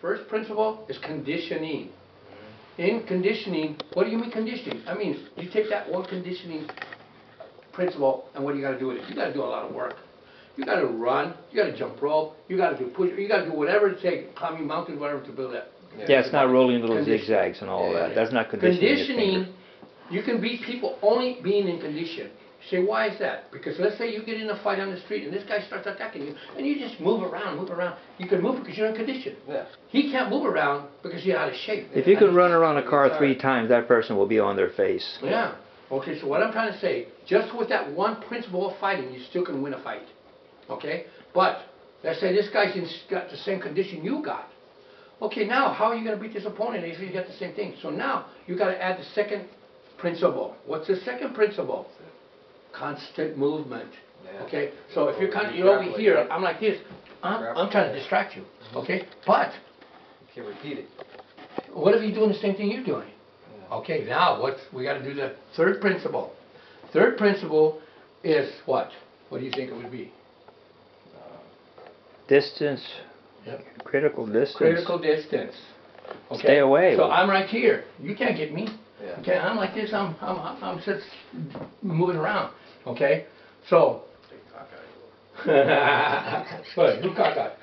first principle is conditioning. In conditioning, what do you mean conditioning? I mean, you take that one conditioning principle, and what do you got to do with it? You got to do a lot of work. You got to run. You got to jump rope. You got to do push. You got to do whatever it takes, climbing mountains, whatever to build that. Yeah, it's not rolling little zigzags and all that. That's not conditioning. Conditioning, you can beat people only being in condition. You say, why is that? Because let's say you get in a fight on the street and this guy starts attacking you, and you just move around, move around. You can move because you're in condition. Yeah. He can't move around because you're out of shape. If you can run around a car 3 times, that person will be on their face. Yeah. Okay, so what I'm trying to say, just with that one principle of fighting, you still can win a fight. Okay? But, let's say this guy's got the same condition you got. Okay, now, how are you going to beat this opponent if you got the same thing? So now, you got to add the second principle. What's the second principle? Constant movement. Yeah. Okay? So if you're over here, I'm like this, I'm trying to distract you. Okay? But, you can repeat it. what if you're doing the same thing you're doing? Okay, now we got to do the third principle. Third principle is what? What do you think it would be? Distance. Yep. Critical distance. Critical distance. Okay? Stay away. So I'm right here. You can't get me. Yeah. Okay, I'm like this. I'm just moving around. Okay, so. What? Who cockeyed?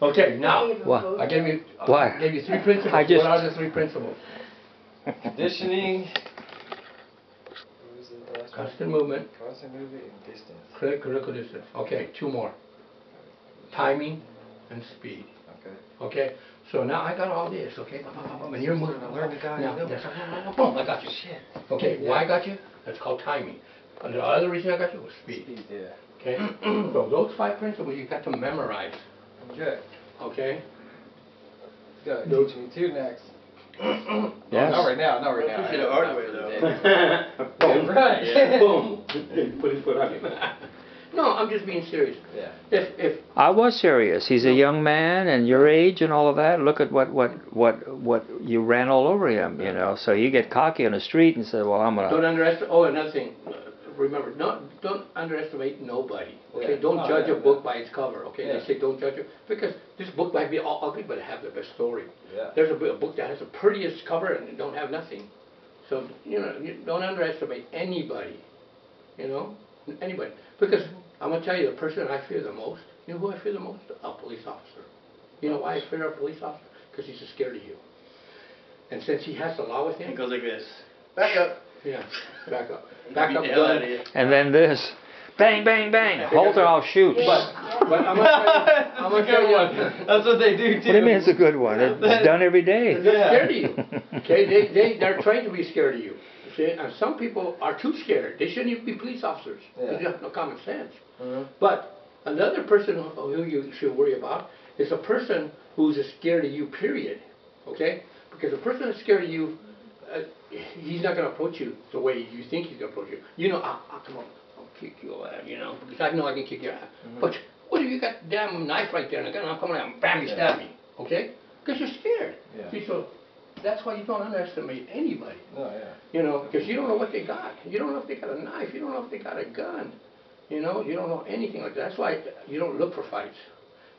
Okay, now What? I gave you. Why? I gave you 3 principles. I just- What are the 3 principles? Conditioning. What was the last one? Constant movement. Constant movement and distance. Critical distance. Okay, 2 more. Timing and speed. Okay. Okay, so now I got all this. Okay, and you're moving. Learn the guy. Now, boom, I got you. Shit. Okay, Yeah. why I got you? That's called timing. And the other reason I got you was speed. Speed, yeah. Okay, so those 5 principles you got to memorize. Okay. Okay. Go. Teach me 2 next. Yes. Not right now. Not right now. Teach you the hard way, though. Boom. Right. Yeah. Boom. Put his foot on you. No, I'm just being serious. Yeah. If I was serious. He's a young man and your age and all of that. Look at what you ran all over him, you know. So you get cocky on the street and say, "Well, I'm don't gonna." underestimate. Oh, another thing. Remember, don't underestimate nobody. Okay, Yeah. don't Oh, judge yeah, a book by its cover. Okay, Yeah. they say don't judge it because this book might be all ugly, but it have the best story. Yeah. There's a book that has the prettiest cover and it don't have nothing. So you don't underestimate anybody. You know, anybody. Because I'm gonna tell you, the person I fear the most. You know who I fear the most? A police officer. You know why I fear a police officer? Because he's scared of you. And since he has the law with him, It goes like this. Back up. yeah, back up, Beat back up. the hell out gun. of you. And then this, bang, bang, bang. Hold it, I'll shoot. But I'm gonna tell you, That's what they do too. What do you mean it's a good one? It's done every day. they're scared of you. Okay, they're trained to be scared of you. See, and some people are too scared. They shouldn't even be police officers. Yeah. They have no common sense. Mhm. But another person who you should worry about is a person who's scared of you. Period. Okay, because a person that's scared of you, he's not going to approach you the way you think he's going to approach you. You know, I'll come up, I'll kick your ass. You know, because I know I can kick your ass. But what if you got a damn knife right there and a gun? I'm coming out and bam, you stab me. Okay, because you're scared. Yeah. See, so that's why you don't underestimate anybody. Oh yeah. You know, because you don't know what they got. You don't know if they got a knife. You don't know if they got a gun. You know, you don't know anything like that. That's why you don't look for fights.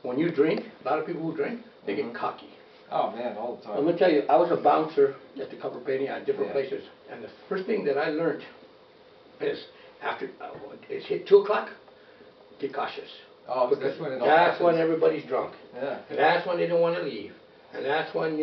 When you drink, a lot of people who drink, they get cocky. Oh man, all the time. I'm going to tell you, I was a bouncer at the Copper Penny at different Yeah. places. And the first thing that I learned is after it's hit 2 o'clock, get cautious. Oh, Because that's when it all that's when happens. everybody's drunk. Yeah. And that's when they don't want to leave. And that's when,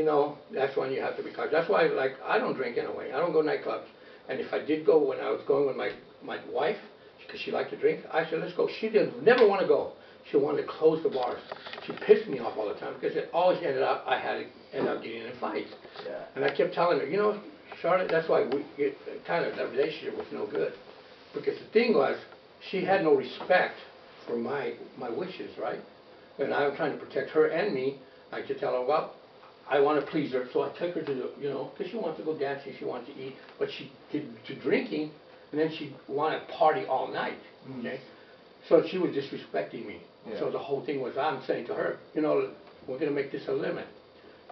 that's when you have to be cautious. That's why, like, I don't drink anyway. I don't go to nightclubs. And if I did go when I was going with my wife, because she liked to drink, I said, let's go. She didn't never want to go. She wanted to close the bars. She pissed me off all the time because it always ended up, I had to end up getting in fights. Yeah. And I kept telling her, Charlotte, that's why that relationship was no good. Because the thing was, she had no respect for my wishes, right? And I was trying to protect her and me. I could tell her, well, I want to please her, so I took her to the, because she wants to go dancing, she wants to eat, but she did to drinking, and then she wanted to party all night, okay? So she was disrespecting me. Yeah. So the whole thing was, I'm saying to her, we're going to make this a limit.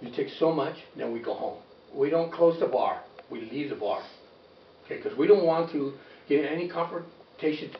You take so much, then we go home. We don't close the bar, we leave the bar, okay? Because we don't want to get in any confrontation